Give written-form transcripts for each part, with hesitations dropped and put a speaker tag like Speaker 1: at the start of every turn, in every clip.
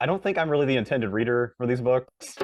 Speaker 1: I don't think I'm really the intended reader for these books.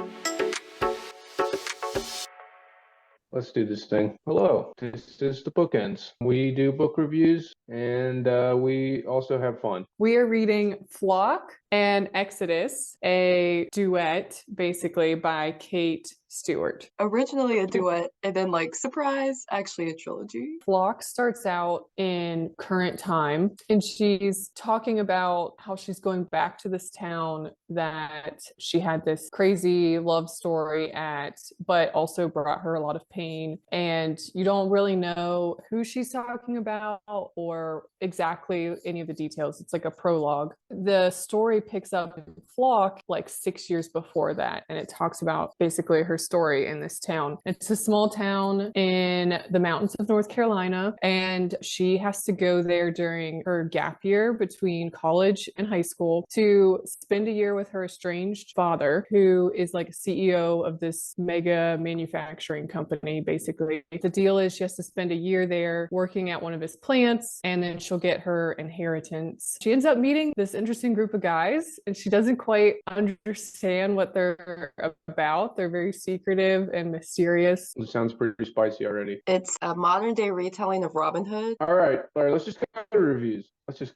Speaker 2: Let's do this thing. Hello, this is the Bookends. We do book reviews and we also have fun.
Speaker 3: We are reading Flock and Exodus, a duet basically by Kate Stewart.
Speaker 4: Originally a duet, and then like surprise, actually a trilogy.
Speaker 3: Flock starts out in current time, and she's talking about how she's going back to this town that she had this crazy love story at, but also brought her a lot of pain. And you don't really know who she's talking about or exactly any of the details. It's like a prologue. The story picks up in Flock like 6 years before that, and it talks about basically her story in this town. It's a small town in the mountains of North Carolina, and she has to go there during her gap year between college and high school to spend a year with her estranged father, who is like CEO of this mega manufacturing company, basically. The deal is she has to spend a year there working at one of his plants, and then she'll get her inheritance. She ends up meeting this interesting group of guys, and she doesn't quite understand what they're about. They're very secretive and mysterious.
Speaker 2: It sounds pretty spicy already.
Speaker 4: It's a modern day retelling of Ravenhood.
Speaker 2: All right, let's just go to reviews. Let's just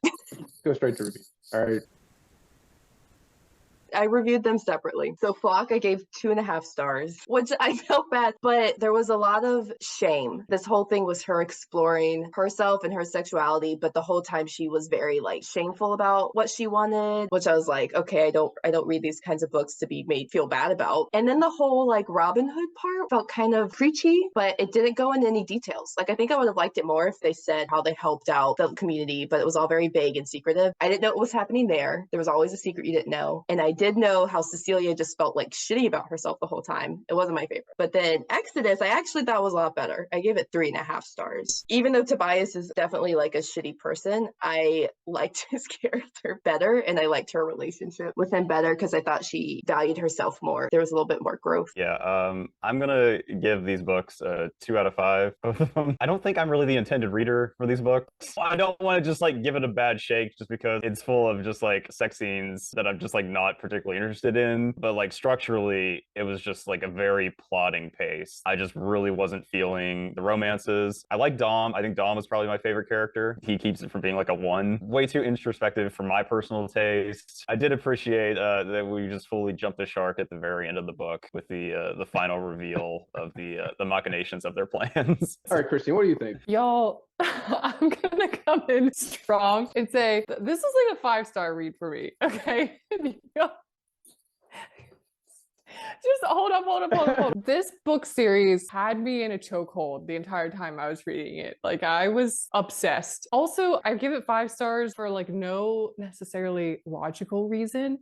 Speaker 2: go straight to reviews. All right.
Speaker 4: I reviewed them separately. So Flock, I gave 2.5 stars, which I felt bad, but there was a lot of shame. This whole thing was her exploring herself and her sexuality, but the whole time she was very like shameful about what she wanted, which I was like, okay, I don't read these kinds of books to be made feel bad about. And then the whole like Robin Hood part felt kind of preachy, but it didn't go into any details. Like I think I would have liked it more if they said how they helped out the community, but it was all very vague and secretive. I didn't know what was happening there. There was always a secret you didn't know. And I did know how Cecilia just felt like shitty about herself the whole time. It wasn't my favorite. But then Exodus, I actually thought was a lot better. I gave it 3.5 stars. Even though Tobias is definitely like a shitty person, I liked his character better, and I liked her relationship with him better because I thought she valued herself more. There was a little bit more growth.
Speaker 1: Yeah, I'm gonna give these books a 2 out of 5, both of them. I don't think I'm really the intended reader for these books. I don't want to just like give it a bad shake just because it's full of just like sex scenes that I'm just like not particularly interested in, but like structurally it was just like a very plodding pace. I just really wasn't feeling the romances. I like Dom. I think Dom is probably my favorite character. He keeps it from being like a 1. Way too introspective for my personal taste. I did appreciate that we just fully jumped the shark at the very end of the book with the final reveal of the machinations of their plans.
Speaker 2: All right, Christine, what do you think?
Speaker 3: Y'all, I'm gonna come in strong and say this was like a 5-star read for me. Okay. Just hold up. This book series had me in a chokehold the entire time I was reading it. Like I was obsessed. Also, I give it 5 stars for like no necessarily logical reason.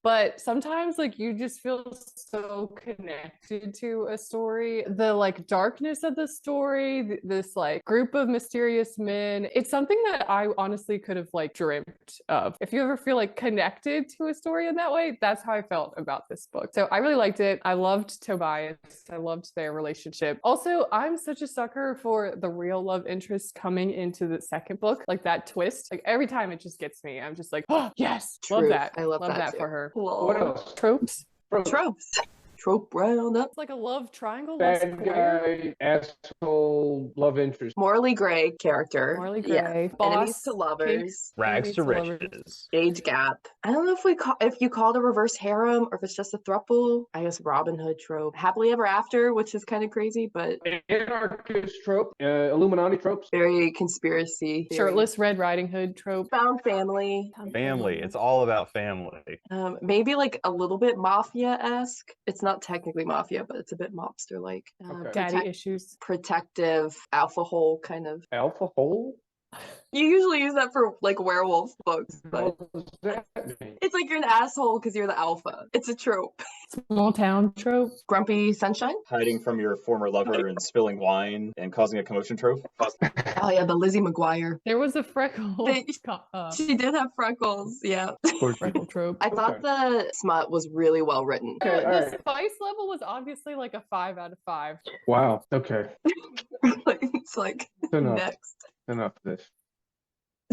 Speaker 3: But sometimes like you just feel so connected to a story. The like darkness of the story, this like group of mysterious men, it's something that I honestly could have like dreamt of. If you ever feel like connected to a story in that way, that's how I felt about this book. So I really liked it. I loved Tobias. I loved their relationship. Also, I'm such a sucker for the real love interest coming into the second book, like that twist. Like every time it just gets me. I'm just like, oh yes, love that.
Speaker 4: I love that
Speaker 3: for her.
Speaker 2: What else?
Speaker 3: Tropes.
Speaker 4: Tropes. Trope Roundup.
Speaker 3: It's like a love triangle.
Speaker 2: Bad guy, asshole, love interest.
Speaker 4: Morally gray character.
Speaker 3: Morally gray.
Speaker 4: Yeah.
Speaker 3: Boss.
Speaker 4: Enemies to lovers.
Speaker 1: Rags to
Speaker 3: Lovers.
Speaker 1: riches.
Speaker 4: Age gap. I don't know if you call it a reverse harem or if it's just a throuple. I guess Robin Hood trope. Happily ever after, which is kind of crazy, but
Speaker 2: Anarchist trope, Illuminati tropes.
Speaker 4: very conspiracy theory.
Speaker 3: Shirtless Red Riding Hood trope.
Speaker 4: Found family.
Speaker 1: Family. It's all about family.
Speaker 4: Maybe like a little bit mafia-esque. It's not technically mafia, but it's a bit mobster-like.
Speaker 2: Okay.
Speaker 3: Daddy issues.
Speaker 4: Protective alpha hole kind of.
Speaker 2: Alpha hole?
Speaker 4: You usually use that for like werewolf books, but
Speaker 2: What does that mean?
Speaker 4: it's like you're an asshole because you're the alpha. It's a trope.
Speaker 3: Small town trope.
Speaker 4: Grumpy sunshine.
Speaker 5: Hiding from your former lover and spilling wine and causing a commotion trope.
Speaker 4: Oh yeah, the Lizzie McGuire.
Speaker 3: There was a freckle.
Speaker 4: She did have freckles. Yeah.
Speaker 3: Freckle trope.
Speaker 4: I thought the smut was really well written.
Speaker 2: Okay, all
Speaker 3: The
Speaker 2: right.
Speaker 3: spice level was obviously like a 5 out of 5.
Speaker 2: Wow. Okay.
Speaker 4: It's like
Speaker 2: Enough.
Speaker 4: next.
Speaker 2: Enough of this.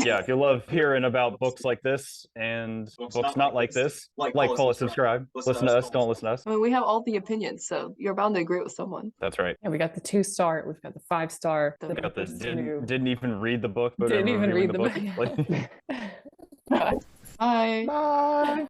Speaker 1: Yeah, if you love hearing about books like this and books not like this, like, follow, subscribe. Listen to us, don't listen to us.
Speaker 4: I mean, we have all the opinions, so you're bound to agree with someone.
Speaker 1: That's right.
Speaker 3: Yeah, we got the 2-star, we've got the 5-star.
Speaker 4: We
Speaker 1: We got the
Speaker 3: two.
Speaker 1: didn't even read the book, but
Speaker 3: Didn't even read the book.
Speaker 1: Like,
Speaker 4: Bye.
Speaker 3: Bye.